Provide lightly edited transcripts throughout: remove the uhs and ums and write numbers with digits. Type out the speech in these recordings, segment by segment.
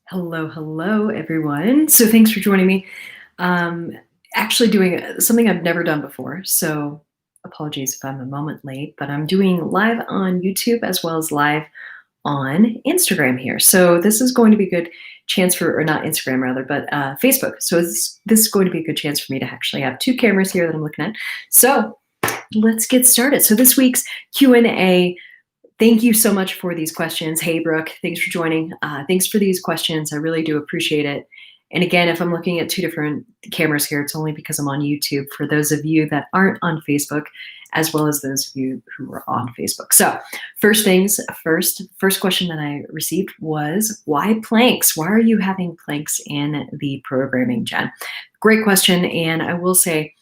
Hello, everyone. So thanks for joining me. Um, Actually doing something I've never done before. So apologies if I'm a moment late, but I'm doing live on YouTube as well as live on Instagram here. So this is going to be a good chance or not Instagram rather, but Facebook. So this is going to be a good chance for me to actually have two cameras here that I'm looking at. So let's get started. So this week's Q&A. Thank you so much for these questions. Hey, Brooke, thanks for joining. Thanks for these questions. I really do appreciate it. And again, if I'm looking at two different cameras here, it's only because I'm on YouTube for those of you that aren't on Facebook, as well as those of you who are on Facebook. So first things first question that I received was, why planks? Why are you having planks in the programming, Jen? Great question. And I will say,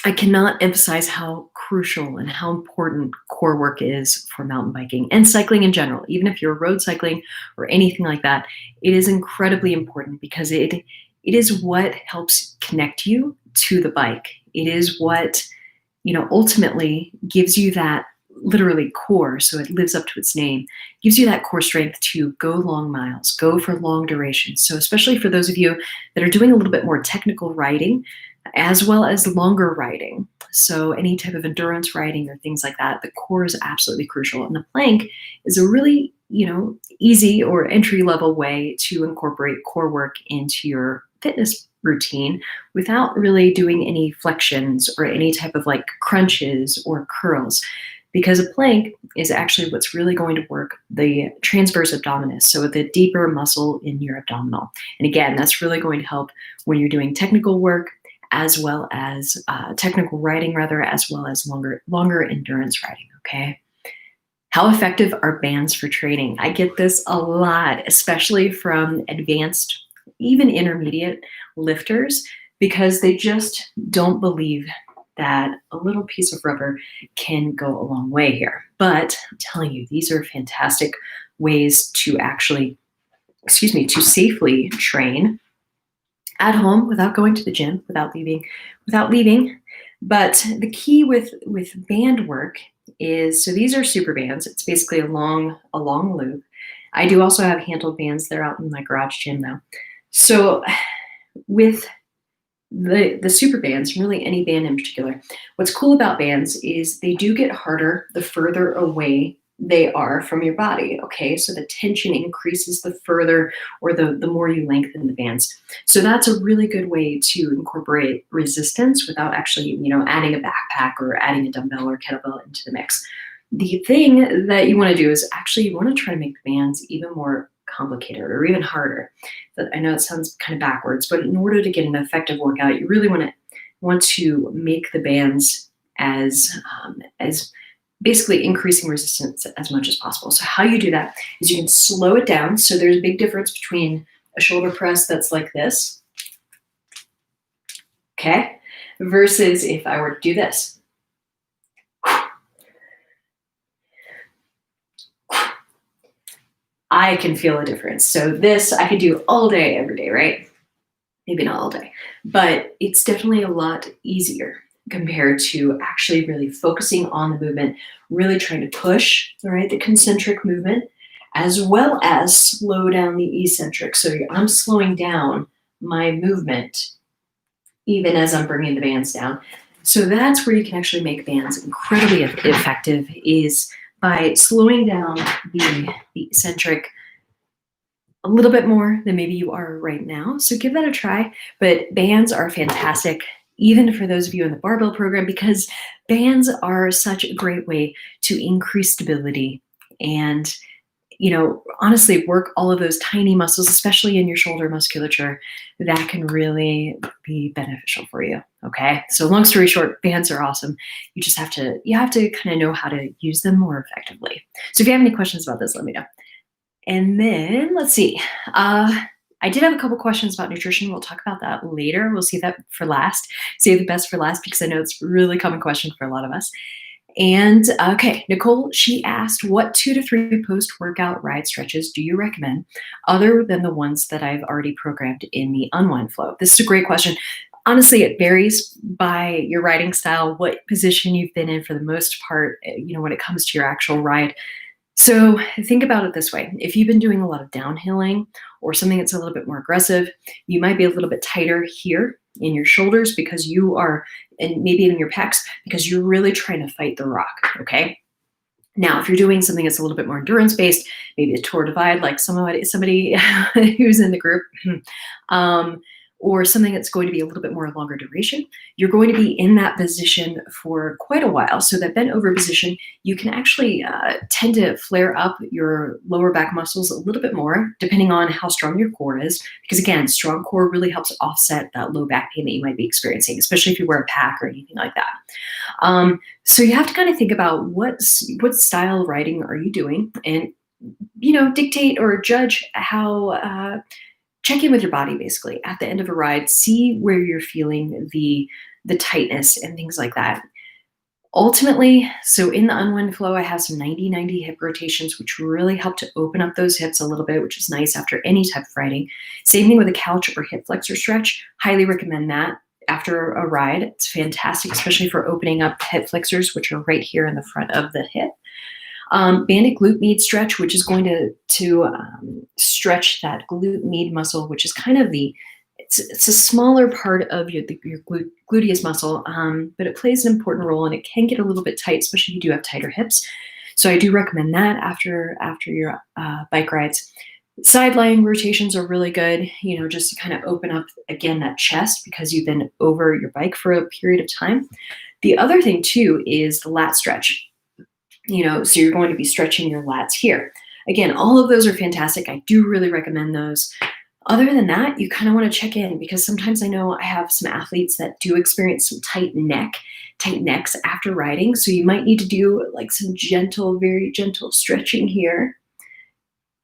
I cannot emphasize how crucial and how important core work is for mountain biking and cycling in general. Even if you're road cycling or anything like that, it is incredibly important because it is what helps connect you to the bike. It is what, ultimately gives you that literally core, so it lives up to its name, gives you that core strength to go long miles, go for long durations. So especially for those of you that are doing a little bit more technical riding, as well as longer riding. So any type of endurance riding or things like that, the core is absolutely crucial. And the plank is a really, easy or entry level way to incorporate core work into your fitness routine without really doing any flexions or any type of like crunches or curls. Because a plank is actually what's really going to work the transverse abdominis, so the deeper muscle in your abdominal. And again, that's really going to help when you're doing technical work, as well as technical riding, as well as longer endurance riding, okay? How effective are bands for training? I get this a lot, especially from advanced, even intermediate lifters, because they just don't believe that a little piece of rubber can go a long way here. But I'm telling you, these are fantastic ways to actually, to safely train at home without going to the gym, without leaving. But the key with band work is, so these are super bands. It's basically a long loop. I do also have handled bands. They're out in my garage gym now. So with the super bands, really any band in particular, what's cool about bands is they do get harder the further away they are from your body, okay? So the tension increases the further or the more you lengthen the bands. So that's a really good way to incorporate resistance without actually, adding a backpack or adding a dumbbell or kettlebell into the mix. The thing that you want to do is actually you want to try to make the bands even more complicated or even harder. But I know it sounds kind of backwards, but in order to get an effective workout, you really want to make the bands as basically increasing resistance as much as possible. So how you do that is you can slow it down. So there's a big difference between a shoulder press that's like this, okay, versus if I were to do this. I can feel a difference. So this I could do all day, every day, right? Maybe not all day, but it's definitely a lot easier compared to actually really focusing on the movement, really trying to push, right, the concentric movement, as well as slow down the eccentric. So I'm slowing down my movement even as I'm bringing the bands down. So that's where you can actually make bands incredibly effective, is by slowing down the eccentric a little bit more than maybe you are right now. So give that a try. But bands are fantastic, even for those of you in the barbell program, because bands are such a great way to increase stability and, honestly work all of those tiny muscles, especially in your shoulder musculature, that can really be beneficial for you. Okay. So long story short, bands are awesome. You have to kind of know how to use them more effectively. So if you have any questions about this, let me know. And then let's see. I did have a couple questions about nutrition. We'll talk about that later. We'll save that for last. Save the best for last because I know it's a really common question for a lot of us. And okay, Nicole, she asked, what 2 to 3 post-workout ride stretches do you recommend other than the ones that I've already programmed in the unwind flow? This is a great question. Honestly, it varies by your riding style, what position you've been in for the most part, when it comes to your actual ride. So think about it this way. If you've been doing a lot of downhilling or something that's a little bit more aggressive, you might be a little bit tighter here in your shoulders because you are, and maybe in your pecs, because you're really trying to fight the rock, okay? Now, if you're doing something that's a little bit more endurance-based, maybe a Tour Divide, like somebody who's in the group, um, or something that's going to be a little bit more longer duration, you're going to be in that position for quite a while. So that bent over position, you can actually tend to flare up your lower back muscles a little bit more, depending on how strong your core is. Because again, strong core really helps offset that low back pain that you might be experiencing, especially if you wear a pack or anything like that. So you have to kind of think about what style of riding are you doing, and dictate or judge how. Check in with your body basically at the end of a ride. See where you're feeling the tightness and things like that. Ultimately, so in the unwind flow, I have some 90-90 hip rotations, which really help to open up those hips a little bit, which is nice after any type of riding. Same thing with a couch or hip flexor stretch. Highly recommend that after a ride. It's fantastic, especially for opening up hip flexors, which are right here in the front of the hip. Banded glute med stretch, which is going to stretch that glute med muscle, which is kind of it's a smaller part of your gluteus muscle, but it plays an important role, and it can get a little bit tight, especially if you do have tighter hips. So I do recommend that after your bike rides. Side lying rotations are really good, just to kind of open up, again, that chest because you've been over your bike for a period of time. The other thing, too, is the lat stretch. So you're going to be stretching your lats here. Again, all of those are fantastic. I do really recommend those. Other than that, you kind of want to check in because sometimes I know I have some athletes that do experience some tight necks after riding. So you might need to do like some gentle, very gentle stretching here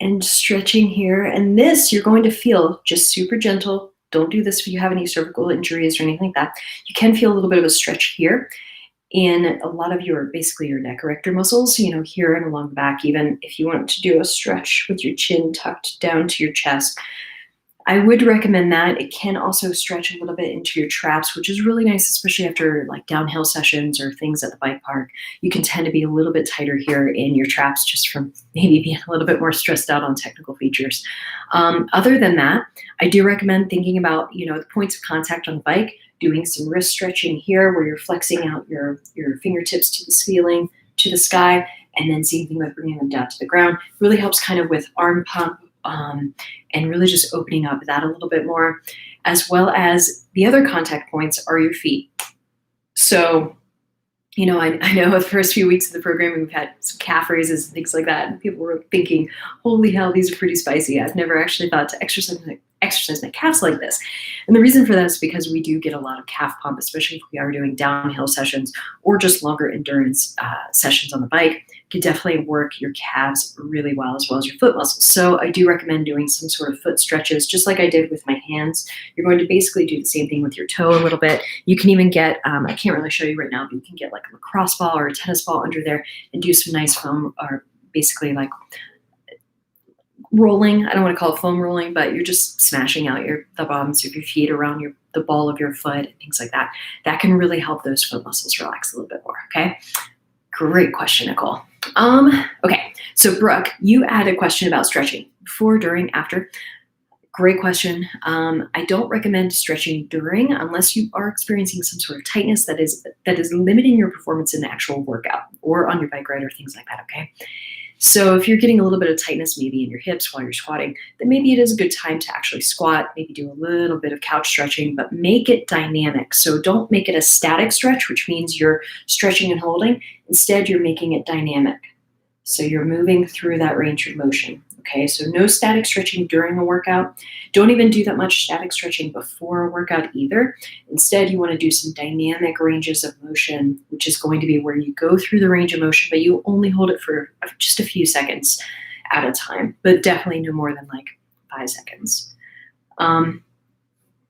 and stretching here. And this you're going to feel just super gentle. Don't do this if you have any cervical injuries or anything like that. You can feel a little bit of a stretch here in a lot of your neck erector muscles, here and along the back. Even if you want to do a stretch with your chin tucked down to your chest, I would recommend that. It can also stretch a little bit into your traps, which is really nice, especially after like downhill sessions or things at the bike park. You can tend to be a little bit tighter here in your traps just from maybe being a little bit more stressed out on technical features. Other than that, I do recommend thinking about, the points of contact on the bike, doing some wrist stretching here where you're flexing out your fingertips to the ceiling, to the sky, and then same thing with bringing them down to the ground. Really helps kind of with arm pump, and really just opening up that a little bit more, as well as the other contact points are your feet. So, I know the first few weeks of the program, we've had some calf raises and things like that, and people were thinking, holy hell, these are pretty spicy. I've never actually thought to exercise my calves like this. And the reason for that is because we do get a lot of calf pump, especially if we are doing downhill sessions or just longer endurance sessions on the bike. Can definitely work your calves really well, as well as your foot muscles. So I do recommend doing some sort of foot stretches, just like I did with my hands. You're going to basically do the same thing with your toe a little bit. You can even get, I can't really show you right now, but you can get like a lacrosse ball or a tennis ball under there and do some nice foam, or basically like rolling. I don't want to call it foam rolling, but you're just smashing out the bottoms of your feet around the ball of your foot and things like that. That can really help those foot muscles relax a little bit more, okay? Great question, Nicole. Okay, so Brooke, you had a question about stretching before, during, after. Great question. I don't recommend stretching during unless you are experiencing some sort of tightness that is limiting your performance in the actual workout or on your bike ride or things like that, okay? So if you're getting a little bit of tightness maybe in your hips while you're squatting, then maybe it is a good time to actually squat, maybe do a little bit of couch stretching, but make it dynamic. So don't make it a static stretch, which means you're stretching and holding. Instead, you're making it dynamic. So you're moving through that range of motion. Okay, so no static stretching during a workout. Don't even do that much static stretching before a workout either. Instead, you want to do some dynamic ranges of motion, which is going to be where you go through the range of motion, but you only hold it for just a few seconds at a time, but definitely no more than like 5 seconds.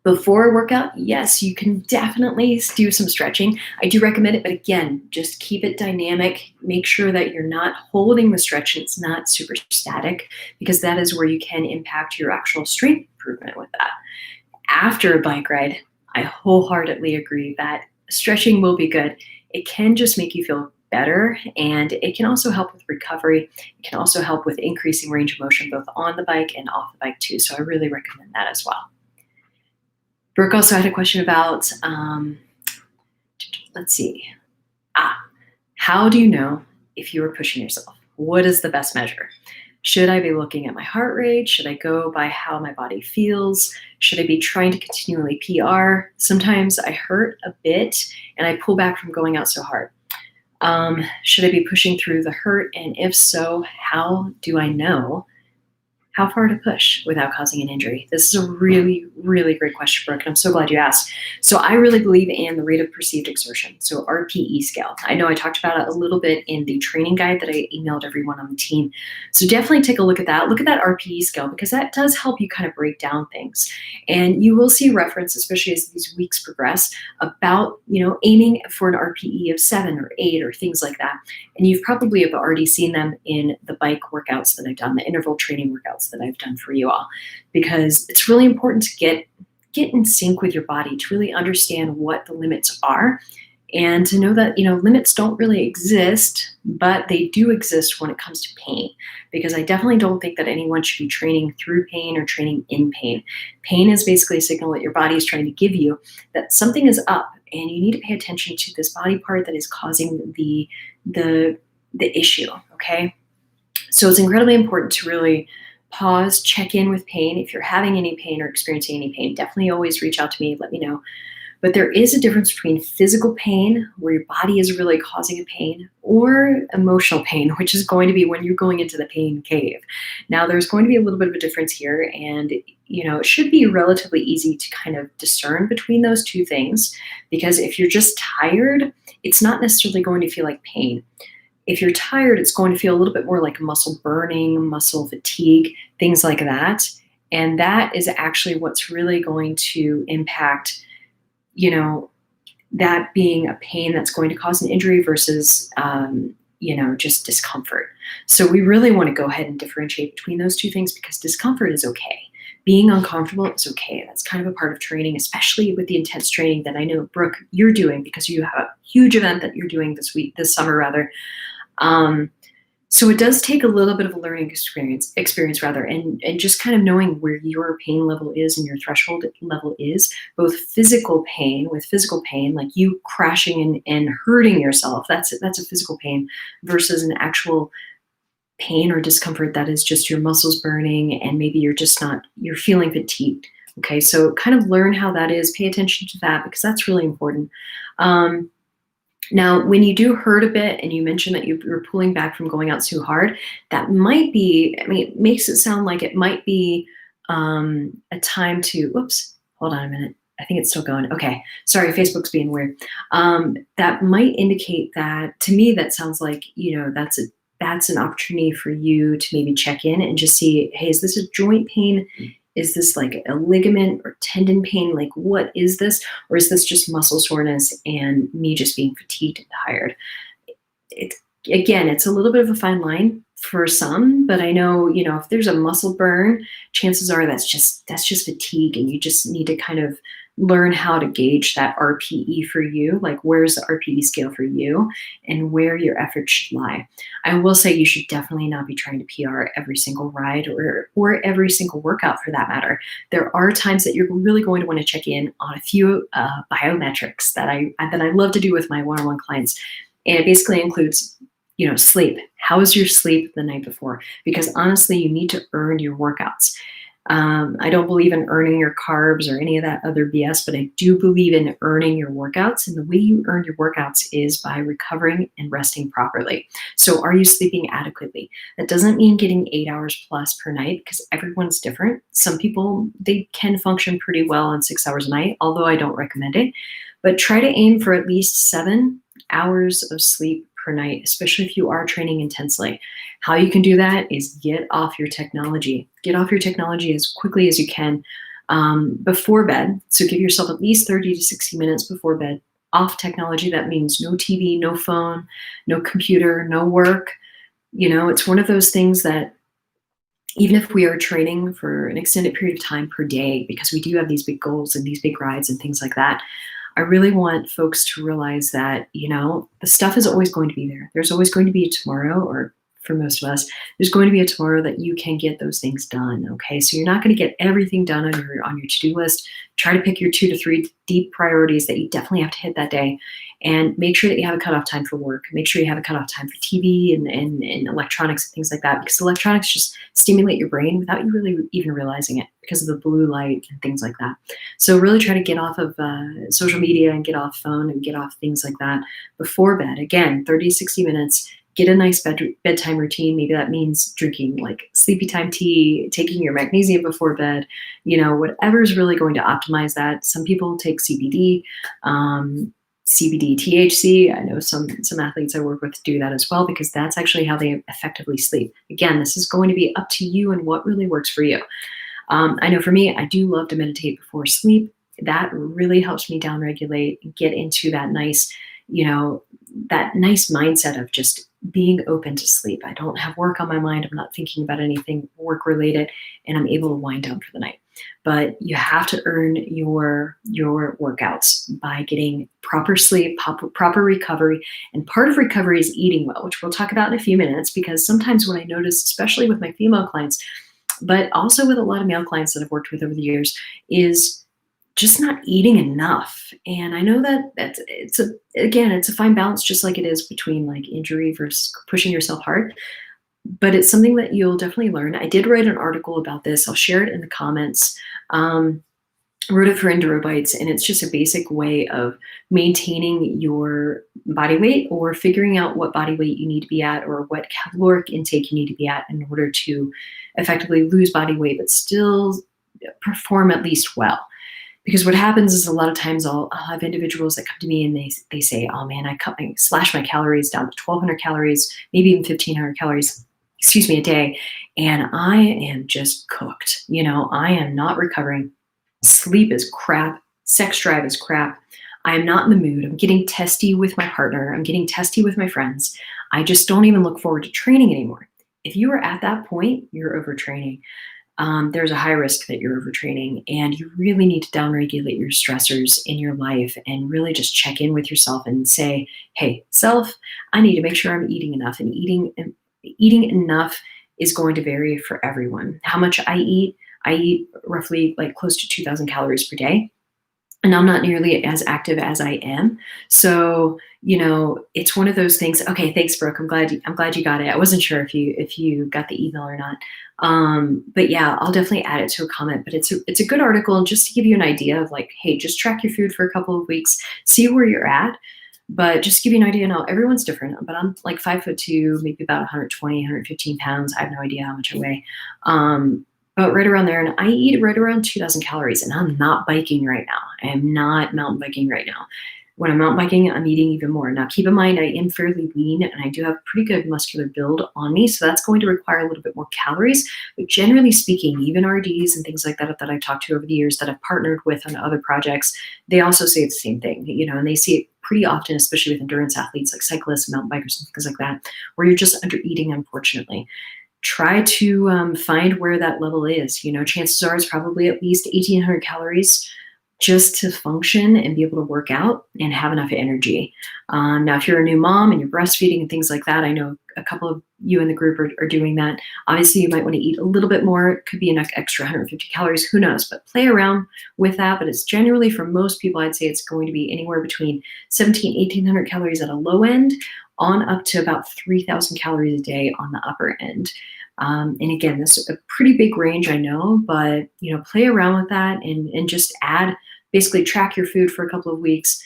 Before a workout, yes, you can definitely do some stretching. I do recommend it, but again, just keep it dynamic. Make sure that you're not holding the stretch and it's not super static, because that is where you can impact your actual strength improvement with that. After a bike ride, I wholeheartedly agree that stretching will be good. It can just make you feel better. And it can also help with recovery. It can also help with increasing range of motion, both on the bike and off the bike too. So I really recommend that as well. Brooke also had a question about, let's see. How do you know if you are pushing yourself? What is the best measure? Should I be looking at my heart rate? Should I go by how my body feels? Should I be trying to continually PR? Sometimes I hurt a bit and I pull back from going out so hard. Should I be pushing through the hurt? And if so, how do I know how far to push without causing an injury? This is a really, really great question, Brooke, and I'm so glad you asked. So I really believe in the rate of perceived exertion, so RPE scale. I know I talked about it a little bit in the training guide that I emailed everyone on the team. So definitely take a look at that. Look at that RPE scale, because that does help you kind of break down things. And you will see reference, especially as these weeks progress, about, aiming for an RPE of 7 or 8 or things like that. And you've probably have already seen them in the bike workouts that I've done, the interval training workouts that I've done for you all, because it's really important to get in sync with your body, to really understand what the limits are, and to know that, limits don't really exist, but they do exist when it comes to pain, because I definitely don't think that anyone should be training through pain or training in pain. Pain is basically a signal that your body is trying to give you that something is up, and you need to pay attention to this body part that is causing the issue, okay? So it's incredibly important to really pause, check in with pain. If you're having any pain or experiencing any pain, definitely always reach out to me, let me know. But there is a difference between physical pain, where your body is really causing a pain, or emotional pain, which is going to be when you're going into the pain cave. Now, there's going to be a little bit of a difference here, and it should be relatively easy to kind of discern between those two things, because if you're just tired, it's not necessarily going to feel like pain. If you're tired, it's going to feel a little bit more like muscle burning, muscle fatigue, things like that. And that is actually what's really going to impact, that being a pain that's going to cause an injury versus, just discomfort. So we really want to go ahead and differentiate between those two things, because discomfort is okay. Being uncomfortable is okay. That's kind of a part of training, especially with the intense training that I know, Brooke, you're doing, because you have a huge event that you're doing this summer rather. So it does take a little bit of a learning experience and just kind of knowing where your pain level is and your threshold level is, both physical pain, like you crashing and hurting yourself. That's a physical pain, versus an actual pain or discomfort that is just your muscles burning, and maybe you're feeling fatigued. Okay, so kind of learn how that is, pay attention to that, because that's really important. Now, when you do hurt a bit, and you mentioned that you're pulling back from going out too hard, that might be, it makes it sound like it might be a time to, whoops, hold on a minute. I think it's still going. Okay, sorry, Facebook's being weird. That might indicate that, to me, that sounds like, that's an opportunity for you to maybe check in and just see, hey, is this a joint pain? Is this like a ligament or tendon pain? Like, what is this? Or is this just muscle soreness and me just being fatigued and tired? Again, it's a little bit of a fine line for some, but I know, if there's a muscle burn, chances are that's just fatigue, and you just need to kind of learn how to gauge that RPE for you, like where's the RPE scale for you and where your efforts should lie. I will say you should definitely not be trying to PR every single ride or every single workout for that matter. There are times that you're really going to want to check in on a few biometrics that I love to do with my one-on-one clients. And it basically includes, sleep. How is your sleep the night before? Because honestly, you need to earn your workouts. I don't believe in earning your carbs or any of that other BS, but I do believe in earning your workouts. And the way you earn your workouts is by recovering and resting properly. So are you sleeping adequately? That doesn't mean getting 8 hours plus per night, because everyone's different. Some people, they can function pretty well on 6 hours a night, although I don't recommend it. But try to aim for at least 7 hours of sleep per night, especially if you are training intensely. How you can do that is get off your technology. Get off your technology as quickly as you can before bed. So give yourself at least 30 to 60 minutes before bed off technology. That means no TV, no phone, no computer, no work. It's one of those things that even if we are training for an extended period of time per day, because we do have these big goals and these big rides and things like that, I really want folks to realize that, the stuff is always going to be there. There's always going to be a tomorrow, or for most of us, there's going to be a tomorrow that you can get those things done. Okay. So you're not going to get everything done on your to-do list. Try to pick your 2 to 3 deep priorities that you definitely have to hit that day. And make sure that you have a cutoff time for work. Make sure you have a cutoff time for TV and electronics and things like that, because electronics just stimulate your brain without you really even realizing it because of the blue light and things like that. So really try to get off of social media and get off phone and get off things like that before bed. Again, 30, 60 minutes. Get a nice bedtime routine. Maybe that means drinking like sleepy time tea, taking your magnesium before bed, whatever is really going to optimize that. Some people take CBD, CBD, THC. I know some athletes I work with do that as well, because that's actually how they effectively sleep. Again, this is going to be up to you and what really works for you. I know for me, I do love to meditate before sleep. That really helps me downregulate and get into that nice, that nice mindset of just being open to sleep. I don't have work on my mind. I'm not thinking about anything work related, and I'm able to wind down for the night. But you have to earn your workouts by getting proper sleep, proper recovery. And part of recovery is eating well, which we'll talk about in a few minutes, because sometimes what I notice, especially with my female clients, but also with a lot of male clients that I've worked with over the years, is just not eating enough. And I know that it's a fine balance, just like it is between like injury versus pushing yourself hard. But it's something that you'll definitely learn. I did write an article about this. I'll share it in the comments. Wrote it for Endurobites, and it's just a basic way of maintaining your body weight, or figuring out what body weight you need to be at, or what caloric intake you need to be at in order to effectively lose body weight, but still perform at least well. Because what happens is, a lot of times I'll have individuals that come to me and they say, oh man, I slash my calories down to 1,200 calories, maybe even 1,500 calories, a day. And I am just cooked. I am not recovering. Sleep is crap. Sex drive is crap. I am not in the mood. I'm getting testy with my partner. I'm getting testy with my friends. I just don't even look forward to training anymore. If you are at that point, you're overtraining. There's a high risk that you're overtraining, and you really need to downregulate your stressors in your life and really just check in with yourself and say, hey, self, I need to make sure I'm eating enough. And eating enough is going to vary for everyone. How much I eat roughly like close to 2,000 calories per day. And I'm not nearly as active as I am. So, it's one of those things. Okay, thanks, Brooke. I'm glad you got it. I wasn't sure if you got the email or not. But yeah, I'll definitely add it to a comment. But it's a good article, and just to give you an idea of like, hey, just track your food for a couple of weeks, see where you're at. But just to give you an idea, now everyone's different. But I'm like 5'2", maybe about 120, 115 pounds. I have no idea how much I weigh. But right around there, and I eat right around 2,000 calories, and I'm not biking right now. I am not mountain biking right now. When I'm mountain biking, I'm eating even more. Now, keep in mind, I am fairly lean, and I do have pretty good muscular build on me, so that's going to require a little bit more calories. But generally speaking, even RDs and things like that I've talked to over the years that I've partnered with on other projects, they also say the same thing, and they see it pretty often, especially with endurance athletes like cyclists and mountain bikers and things like that, where you're just under eating, unfortunately. Try to find where that level is. Chances are it's probably at least 1,800 calories just to function and be able to work out and have enough energy. Now, if you're a new mom and you're breastfeeding and things like that, I know a couple of you in the group are doing that. Obviously, you might want to eat a little bit more. It could be an extra 150 calories. Who knows? But play around with that. But it's generally, for most people, I'd say it's going to be anywhere between 1,800 calories at a low end on up to about 3,000 calories a day on the upper end. And again, this is a pretty big range, I know, but play around with that and just basically track your food for a couple of weeks,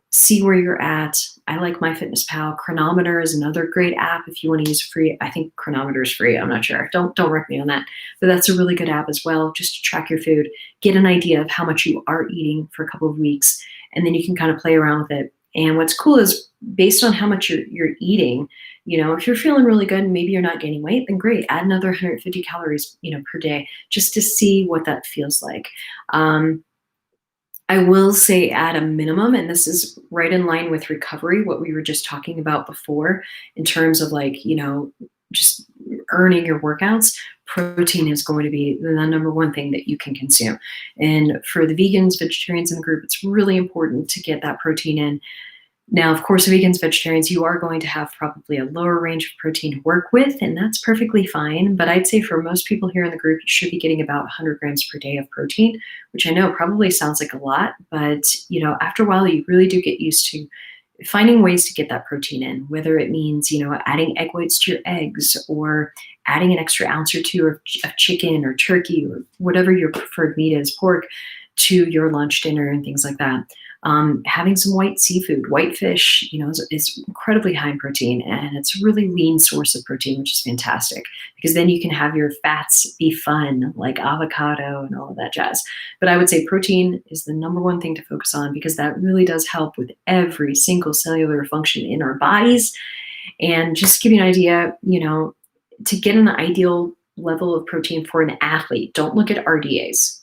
see where you're at. I like MyFitnessPal. Chronometer is another great app if you want to use free. I think Chronometer is free. I'm not sure. Don't wreck me on that. But that's a really good app as well, just to track your food, get an idea of how much you are eating for a couple of weeks, and then you can kind of play around with it. And what's cool is, based on how much you're eating, if you're feeling really good and maybe you're not gaining weight, then great, add another 150 calories, per day, just to see what that feels like. I will say, at a minimum, and this is right in line with recovery, what we were just talking about before, in terms of like, just earning your workouts, protein is going to be the number one thing that you can consume. And for the vegans, vegetarians in the group, it's really important to get that protein in. Now, of course, vegans, vegetarians, you are going to have probably a lower range of protein to work with, and that's perfectly fine. But I'd say for most people here in the group, you should be getting about 100 grams per day of protein, which I know probably sounds like a lot, but after a while, you really do get used to finding ways to get that protein in, whether it means, adding egg whites to your eggs or adding an extra ounce or two of chicken or turkey or whatever your preferred meat is, pork, to your lunch, dinner, and things like that. Having some white seafood, white fish, is incredibly high in protein, and it's a really lean source of protein, which is fantastic because then you can have your fats be fun, like avocado and all of that jazz. But I would say protein is the number one thing to focus on because that really does help with every single cellular function in our bodies. And just to give you an idea, to get an ideal level of protein for an athlete, don't look at RDAs.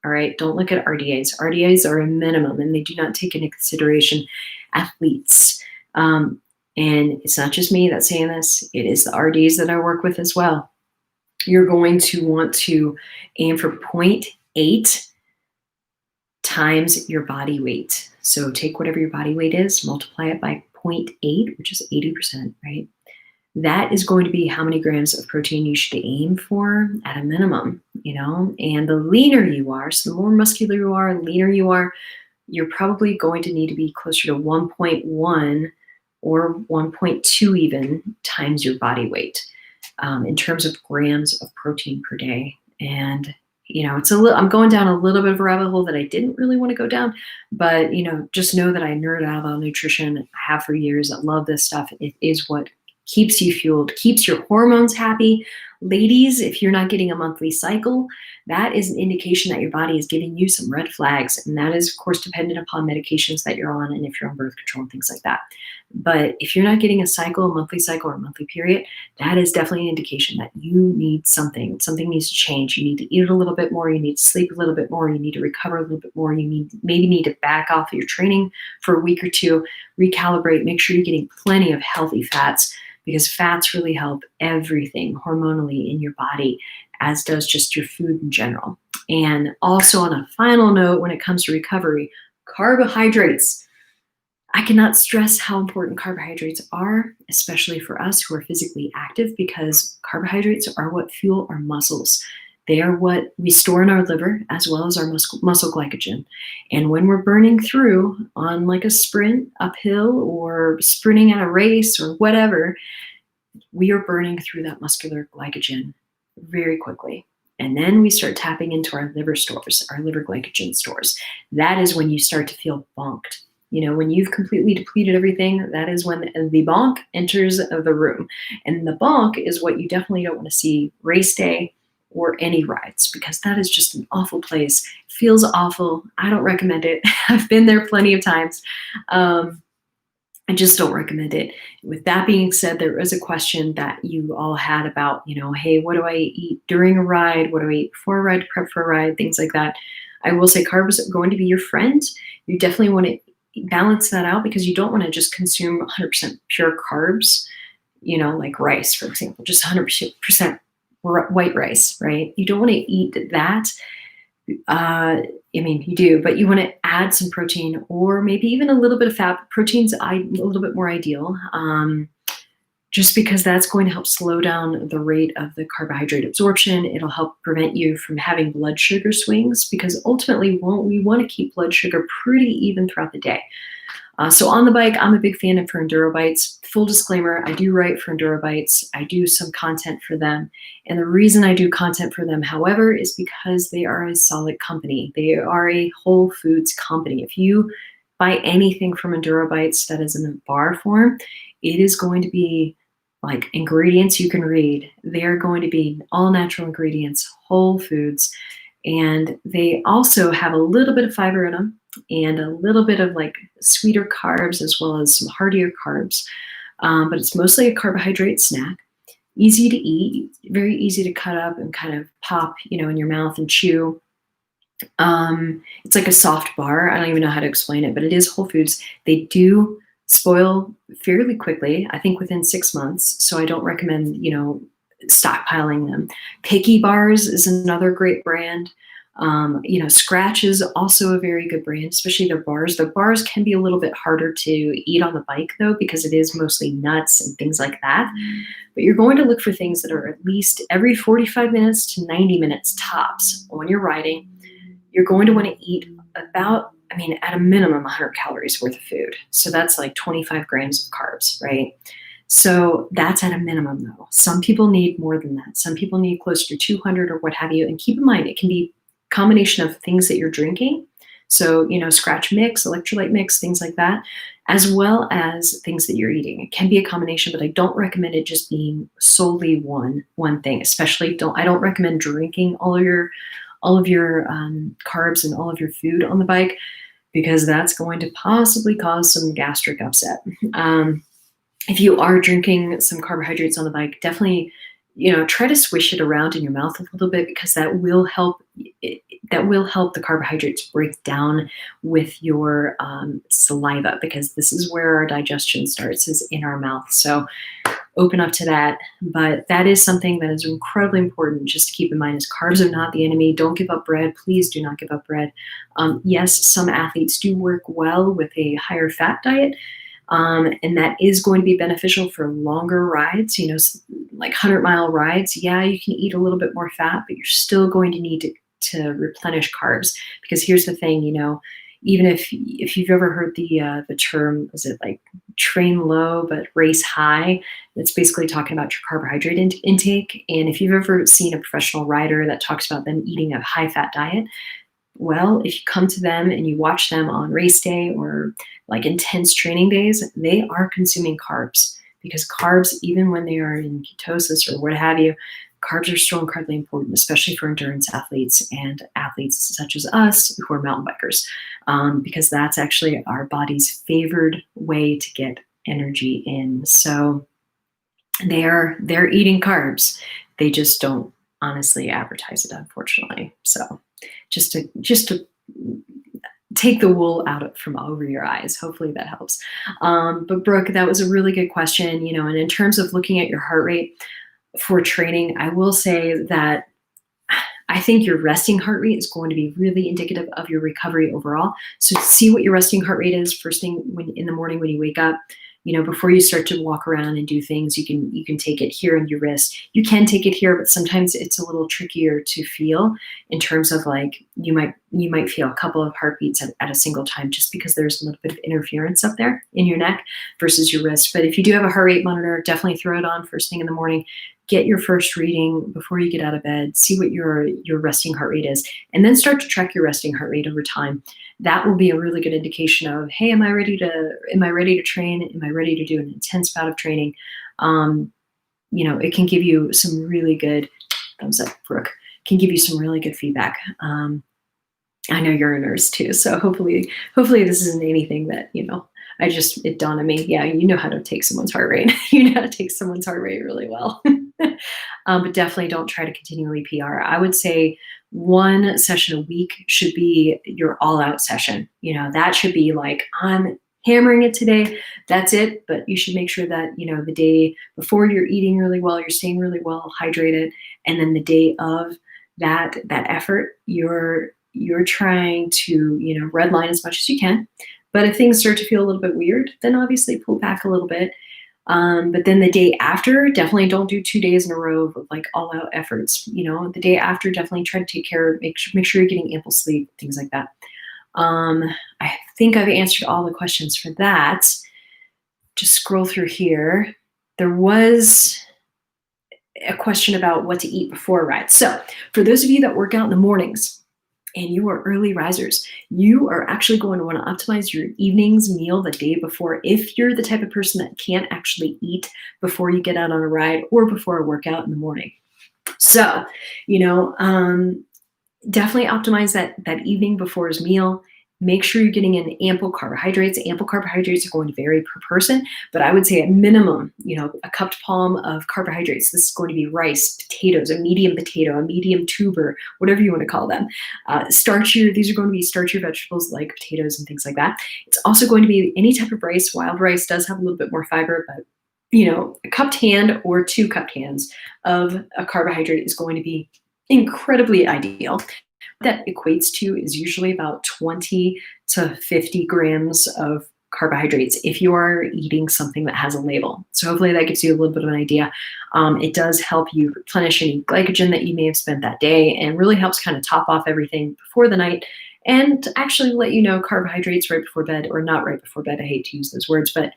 All right, don't look at RDAs. RDAs are a minimum and they do not take into consideration athletes. And it's not just me that's saying this, it is the RDs that I work with as well. You're going to want to aim for 0.8 times your body weight. So take whatever your body weight is, multiply it by 0.8, which is 80%, right? That is going to be how many grams of protein you should aim for at a minimum, and the leaner you are, so the more muscular you are, leaner you are, you're probably going to need to be closer to 1.1 or 1.2 even times your body weight in terms of grams of protein per day. And I'm going down a little bit of a rabbit hole that I didn't really want to go down, but just know that I nerd out on nutrition. I have for years. I love this stuff. It is what keeps you fueled, keeps your hormones happy. Ladies, if you're not getting a monthly cycle, that is an indication that your body is giving you some red flags. And that is, of course, dependent upon medications that you're on and if you're on birth control and things like that. But if you're not getting a cycle, a monthly cycle or a monthly period, that is definitely an indication that you need something. Something needs to change. You need to eat a little bit more. You need to sleep a little bit more. You need to recover a little bit more. You maybe need to back off of your training for a week or two, recalibrate, make sure you're getting plenty of healthy fats, because fats really help everything hormonally in your body, as does just your food in general. And also on a final note, when it comes to recovery, carbohydrates. I cannot stress how important carbohydrates are, especially for us who are physically active, because carbohydrates are what fuel our muscles. They are what we store in our liver as well as our muscle glycogen. And when we're burning through on like a sprint uphill or sprinting at a race or whatever, we are burning through that muscular glycogen very quickly. And then we start tapping into our liver stores, our liver glycogen stores. That is when you start to feel bonked. When you've completely depleted everything, that is when the bonk enters the room. And the bonk is what you definitely don't want to see race day or any rides, because that is just an awful place. It feels awful. I don't recommend it. I've been there plenty of times. I just don't recommend it. With that being said, there is a question that you all had about, hey, what do I eat during a ride? What do I eat before a ride, prep for a ride, things like that. I will say carbs are going to be your friend. You definitely want to balance that out, because you don't want to just consume 100% pure carbs, like rice, for example, just 100% white rice, right? You don't want to eat that. You do, but you want to add some protein or maybe even a little bit of fat. Protein's a little bit more ideal, just because that's going to help slow down the rate of the carbohydrate absorption. It'll help prevent you from having blood sugar swings, because ultimately we want to keep blood sugar pretty even throughout the day. So on the bike, I'm a big fan of for Enduro Bites. Full disclaimer, I do write for Enduro Bites. I do some content for them. And the reason I do content for them, however, is because they are a solid company. They are a Whole Foods company. If you buy anything from Enduro Bites that is in a bar form, it is going to be like ingredients you can read. They're going to be all natural ingredients, whole foods. And they also have a little bit of fiber in them and a little bit of like sweeter carbs as well as some heartier carbs. But it's mostly a carbohydrate snack. Easy to eat, very easy to cut up and kind of pop, in your mouth and chew. It's like a soft bar. I don't even know how to explain it, but it is whole foods. They do spoil fairly quickly, I think within 6 months. So I don't recommend, stockpiling them. Picky Bars is another great brand. Scratch is also a very good brand, especially their bars. The bars can be a little bit harder to eat on the bike though, because it is mostly nuts and things like that. But you're going to look for things that are at least every 45 minutes to 90 minutes tops when you're riding. You're going to want to eat about, at a minimum 100 calories worth of food. So that's like 25 grams of carbs, right? So that's at a minimum though. Some people need more than that. Some people need closer to 200 or what have you. And keep in mind, it can be a combination of things that you're drinking. So, scratch mix, electrolyte mix, things like that, as well as things that you're eating. It can be a combination, but I don't recommend it just being solely one thing. Especially I don't recommend drinking all of your carbs and all of your food on the bike, because that's going to possibly cause some gastric upset. If you are drinking some carbohydrates on the bike, definitely, try to swish it around in your mouth a little bit, because that will help the carbohydrates break down with your saliva, because this is where our digestion starts, is in our mouth. So open up to that. But that is something that is incredibly important just to keep in mind, is carbs are not the enemy. Don't give up bread. Please do not give up bread. Yes, some athletes do work well with a higher fat diet. And that is going to be beneficial for longer rides, like 100-mile rides. Yeah, you can eat a little bit more fat, but you're still going to need to replenish carbs. Because here's the thing, even if you've ever heard the term, is it like train low but race high? That's basically talking about your carbohydrate intake. And if you've ever seen a professional rider that talks about them eating a high-fat diet, well, if you come to them and you watch them on race day or like intense training days, they are consuming carbs, because carbs, even when they are in ketosis or what have you, carbs are still incredibly important, especially for endurance athletes and athletes such as us who are mountain bikers, because that's actually our body's favored way to get energy in. So they're eating carbs. They just don't honestly advertise it, unfortunately. So just to take the wool out from over your eyes. Hopefully that helps. But Brooke, that was a really good question. And in terms of looking at your heart rate for training, I will say that I think your resting heart rate is going to be really indicative of your recovery overall. So see what your resting heart rate is first thing in the morning when you wake up. Before you start to walk around and do things, you can take it here in your wrist. You can take it here, but sometimes it's a little trickier to feel, in terms of like you might feel a couple of heartbeats at a single time, just because there's a little bit of interference up there in your neck versus your wrist. But if you do have a heart rate monitor, definitely throw it on first thing in the morning. Get your first reading before you get out of bed. See what your resting heart rate is, and then start to track your resting heart rate over time. That will be a really good indication of, hey, am I ready to train? Am I ready to do an intense bout of training? It can give you some really good thumbs up, Brooke. Can give you some really good feedback. I know you're a nurse too, so hopefully this isn't anything that it dawned on me. Yeah, you know how to take someone's heart rate. You know how to take someone's heart rate really well. But definitely don't try to continually PR. I would say one session a week should be your all-out session. That should be like, I'm hammering it today. That's it. But you should make sure that, the day before you're eating really well, you're staying really well hydrated. And then the day of that effort, you're trying to, redline as much as you can. But if things start to feel a little bit weird, then obviously pull back a little bit. But then the day after, definitely don't do 2 days in a row of like all out efforts. The day after, definitely try to take care, make sure you're getting ample sleep, things like that. I think I've answered all the questions for that. Just scroll through here. There was a question about what to eat before a ride. So for those of you that work out in the mornings, and you are early risers, you are actually going to want to optimize your evening's meal the day before, if you're the type of person that can't actually eat before you get out on a ride or before a workout in the morning. So, definitely optimize that evening before his meal. Make sure you're getting in ample carbohydrates. Ample carbohydrates are going to vary per person, but I would say at minimum, a cupped palm of carbohydrates. This is going to be rice, potatoes, a medium potato, a medium tuber, whatever you want to call them. These are going to be starchier vegetables like potatoes and things like that. It's also going to be any type of rice. Wild rice does have a little bit more fiber, but a cupped hand or 2 cupped hands of a carbohydrate is going to be incredibly ideal. That equates to is usually about 20 to 50 grams of carbohydrates if you are eating something that has a label. So hopefully that gives you a little bit of an idea. It does help you replenish any glycogen that you may have spent that day and really helps kind of top off everything before the night and actually let you know carbohydrates right before bed, or not right before bed. I hate to use those words, but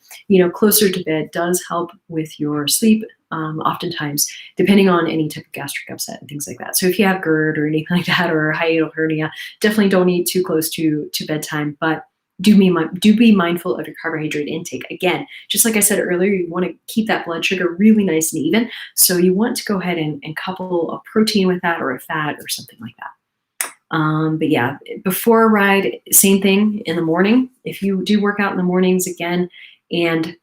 closer to bed does help with your sleep. Oftentimes, depending on any type of gastric upset and things like that. So if you have GERD or anything like that, or hiatal hernia, definitely don't eat too close to bedtime, but do be mindful of your carbohydrate intake. Again, just like I said earlier, you want to keep that blood sugar really nice and even. So you want to go ahead and couple a protein with that, or a fat or something like that. But yeah, before a ride, same thing in the morning. If you do work out in the mornings again, and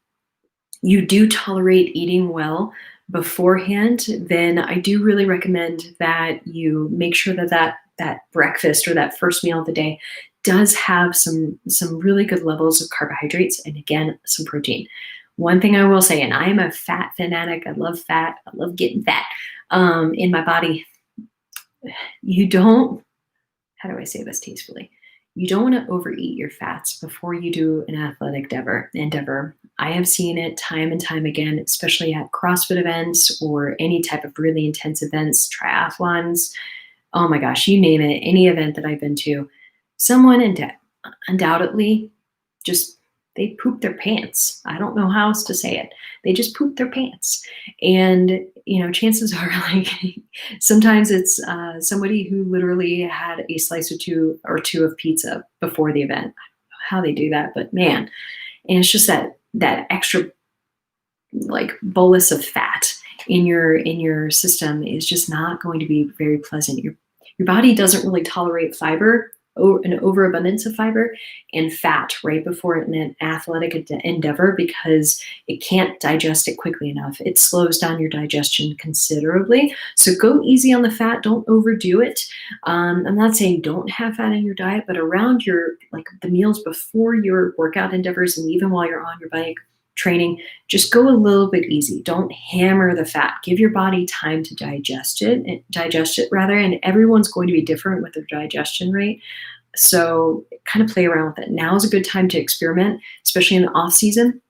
you do tolerate eating well beforehand, then I do really recommend that you make sure that breakfast or that first meal of the day does have some really good levels of carbohydrates and, again, some protein. One thing I will say, and I am a fat fanatic, I love fat, I love getting fat in my body. You don't, how do I say this tastefully? You don't want to overeat your fats before you do an athletic endeavor. I have seen it time and time again, especially at CrossFit events or any type of really intense events, triathlons. Oh my gosh, you name it, any event that I've been to, someone undoubtedly just, they poop their pants. I don't know how else to say it. They just poop their pants. And, chances are, like, sometimes it's somebody who literally had a slice or two of pizza before the event. I don't know how they do that, but man, and it's just that extra, like, bolus of fat in your system is just not going to be very pleasant. Your body doesn't really tolerate fiber, an overabundance of fiber and fat right before an athletic endeavor, because it can't digest it quickly enough. It slows down your digestion considerably. So go easy on the fat. Don't overdo it. I'm not saying don't have fat in your diet, but around the meals before your workout endeavors, and even while you're on your bike training, just go a little bit easy. Don't hammer the fat. Give your body time to digest it, and everyone's going to be different with their digestion rate. So kind of play around with it. Now is a good time to experiment, especially in the off season.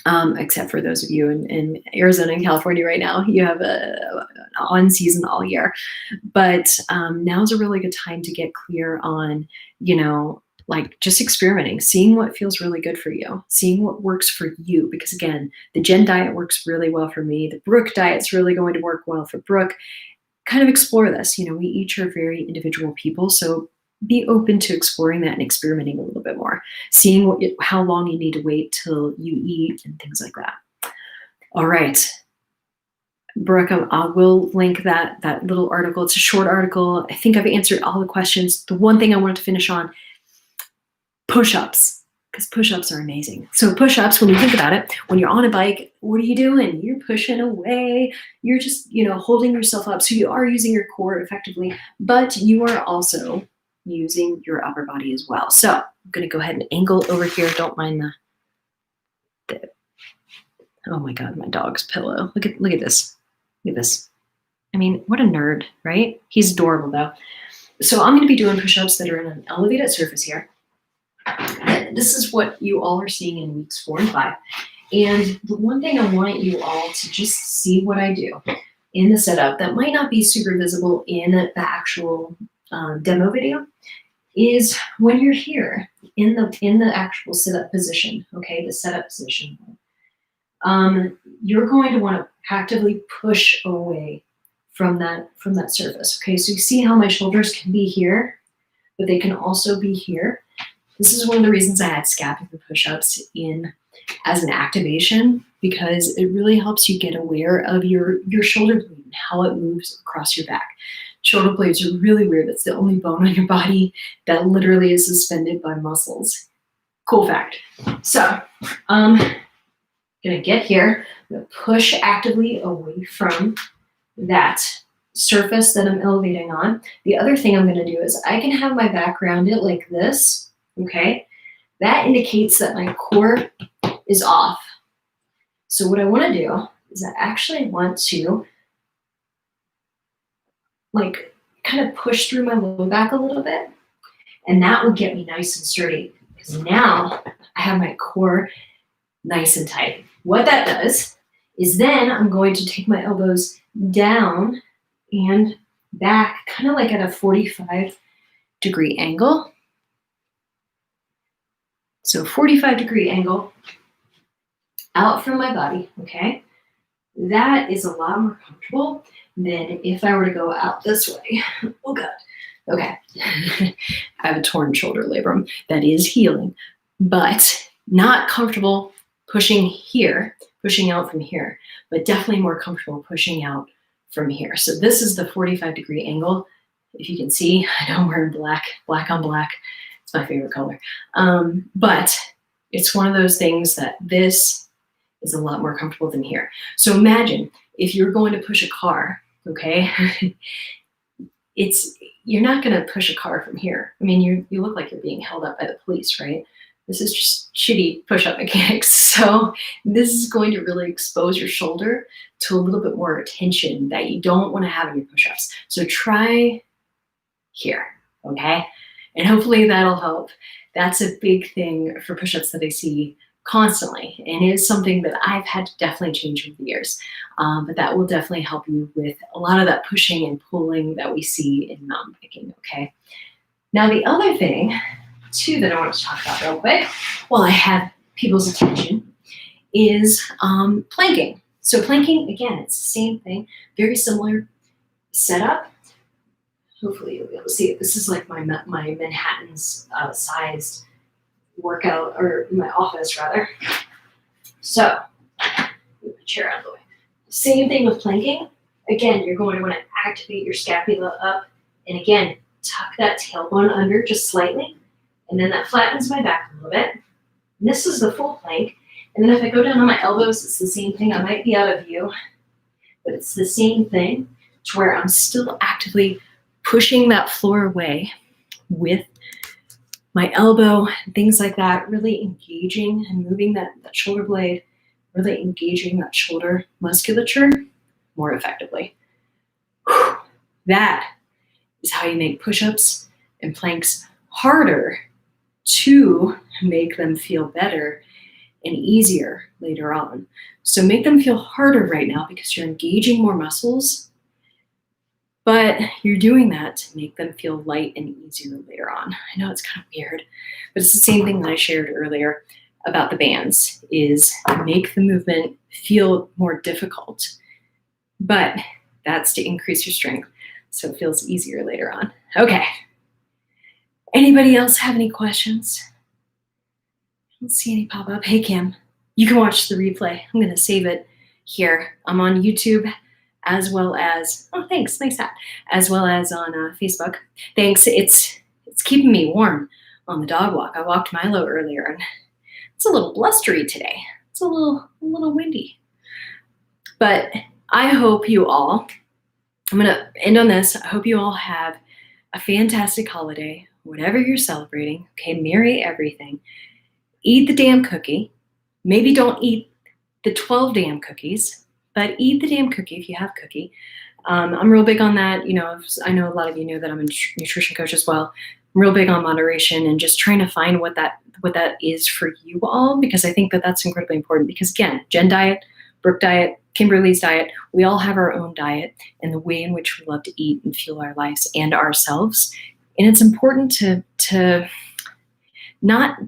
Except for those of you in Arizona and California right now, you have an on season all year. But now is a really good time to get clear on, just experimenting, seeing what feels really good for you, seeing what works for you. Because again, the Jen diet works really well for me. The Brooke diet's really going to work well for Brooke. Kind of explore this. We each are very individual people. So be open to exploring that and experimenting a little bit more, seeing how long you need to wait till you eat and things like that. All right. Brooke, I will link that little article. It's a short article. I think I've answered all the questions. The one thing I wanted to finish on, push-ups, because push-ups are amazing. So push-ups, when you think about it, when you're on a bike, what are you doing? You're pushing away. You're just, holding yourself up. So you are using your core effectively, but you are also using your upper body as well. So I'm going to go ahead and angle over here. Don't mind the oh my God, my dog's pillow. Look at this. Look at this. I mean, what a nerd, right? He's adorable though. So I'm going to be doing push-ups that are in an elevated surface here. This is what you all are seeing in weeks 4 and 5. And the one thing I want you all to just see what I do in the setup that might not be super visible in the actual demo video is when you're here in the actual sit-up position, okay, the setup position. You're going to want to actively push away from that surface. Okay, so you see how my shoulders can be here, but they can also be here. This is one of the reasons I had scapular push-ups in as an activation, because it really helps you get aware of your shoulder blade and how it moves across your back. Shoulder blades are really weird. It's the only bone on your body that literally is suspended by muscles. Cool fact. So I'm gonna get here. I'm gonna push actively away from that surface that I'm elevating on. The other thing I'm gonna do is I can have my back rounded like this, okay? That indicates that my core is off. So what I want to do is I actually want to like kind of push through my low back a little bit, and that will get me nice and sturdy because now I have my core nice and tight. What that does is then I'm going to take my elbows down and back, kind of like at a 45-degree angle. So 45-degree angle out from my body, okay? That is a lot more comfortable than if I were to go out this way. Oh God. Okay. I have a torn shoulder labrum that is healing, but not comfortable pushing here, pushing out from here, but definitely more comfortable pushing out from here. So this is the 45-degree angle. If you can see, I know I'm wearing black on black. It's my favorite color. But it's one of those things that this is a lot more comfortable than here. So imagine if you're going to push a car, okay? You're not going to push a car from here. I mean, you look like you're being held up by the police, right? This is just shitty push-up mechanics. So this is going to really expose your shoulder to a little bit more tension that you don't want to have in your push-ups. So try here, okay? And hopefully that'll help. That's a big thing for push-ups that I see constantly, and it is something that I've had to definitely change over the years. But that will definitely help you with a lot of that pushing and pulling that we see in mountain biking, okay? Now the other thing, too, that I want to talk about real quick, while I have people's attention, is planking. So planking, again, it's the same thing, very similar setup. Hopefully you'll be able to see it. This is like my Manhattan's sized workout, or my office rather. So, move the chair out of the way. Same thing with planking. Again, you're going to want to activate your scapula up, and again, tuck that tailbone under just slightly, and then that flattens my back a little bit. And this is the full plank. And then if I go down on my elbows, it's the same thing. I might be out of view, but it's the same thing to where I'm still actively pushing that floor away with my elbow, things like that, really engaging and moving that shoulder blade, really engaging that shoulder musculature more effectively. Whew. That is how you make push-ups and planks harder to make them feel better and easier later on. So make them feel harder right now because you're engaging more muscles, but you're doing that to make them feel light and easier later on. I know it's kind of weird, but it's the same thing that I shared earlier about the bands, is make the movement feel more difficult, but that's to increase your strength so it feels easier later on. Okay. Anybody else have any questions? I don't see any pop up. Hey, Kim, you can watch the replay. I'm going to save it here. I'm on YouTube, as well as, oh, thanks, nice hat, as well as on Facebook. Thanks, it's keeping me warm on the dog walk. I walked Milo earlier, and it's a little blustery today. It's a little windy. But I hope you all, I'm gonna end on this, I hope you all have a fantastic holiday, whatever you're celebrating, okay, merry everything. Eat the damn cookie. Maybe don't eat the 12 damn cookies, but eat the damn cookie if you have cookie. I'm real big on that. You know, I know a lot of you know that I'm a nutrition coach as well. I'm real big on moderation and just trying to find what that is for you all, because I think that that's incredibly important. Because again, Jen diet, Brooke diet, Kimberly's diet, we all have our own diet and the way in which we love to eat and fuel our lives and ourselves. And it's important to not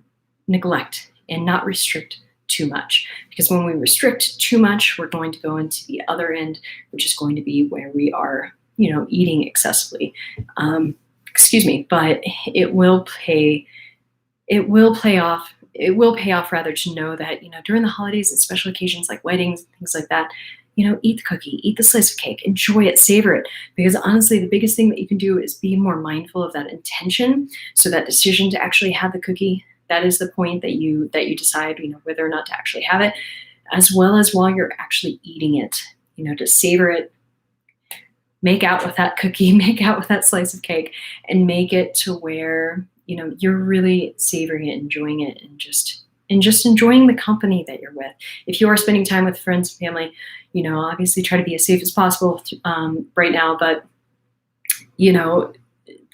neglect and not restrict too much, because when we restrict too much, we're going to go into the other end, which is going to be where we are, you know, eating excessively. But it will pay off. It will pay off rather to know that, you know, during the holidays and special occasions like weddings, things like that, you know, eat the cookie, eat the slice of cake, enjoy it, savor it. Because honestly, the biggest thing that you can do is be more mindful of that intention. So that decision to actually have the cookie, that is the point that you decide, you know, whether or not to actually have it, as well as while you're actually eating it, you know, to savor it, make out with that cookie, make out with that slice of cake, and make it to where, you know, you're really savoring it, enjoying it, and just and just enjoying the company that you're with. If you are spending time with friends and family, obviously try to be as safe as possible right now, but,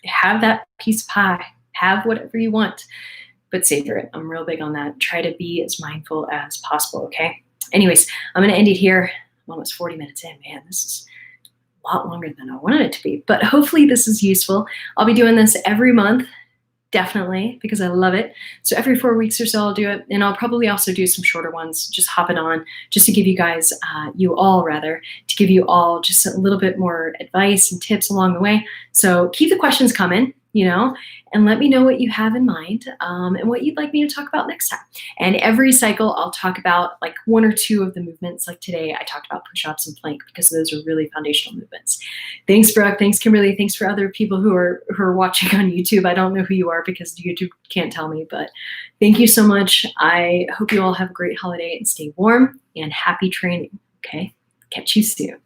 have that piece of pie, have whatever you want, but savor it. I'm real big on that. Try to be as mindful as possible, okay? Anyways, I'm going to end it here. I'm almost 40 minutes in. Man, this is a lot longer than I wanted it to be, but hopefully this is useful. I'll be doing this every month, definitely, because I love it. So every 4 weeks or so I'll do it, and I'll probably also do some shorter ones, just hopping on, just to give you guys, to give you all just a little bit more advice and tips along the way. So keep the questions coming, and let me know what you have in mind, and what you'd like me to talk about next time. And every cycle I'll talk about like 1 or 2 of the movements. Like today I talked about push-ups and plank because those are really foundational movements. Thanks, Brooke. Thanks, Kimberly. Thanks for other people who are watching on YouTube. I don't know who you are because YouTube can't tell me, but thank you so much. I hope you all have a great holiday and stay warm and happy training. Okay. Catch you soon.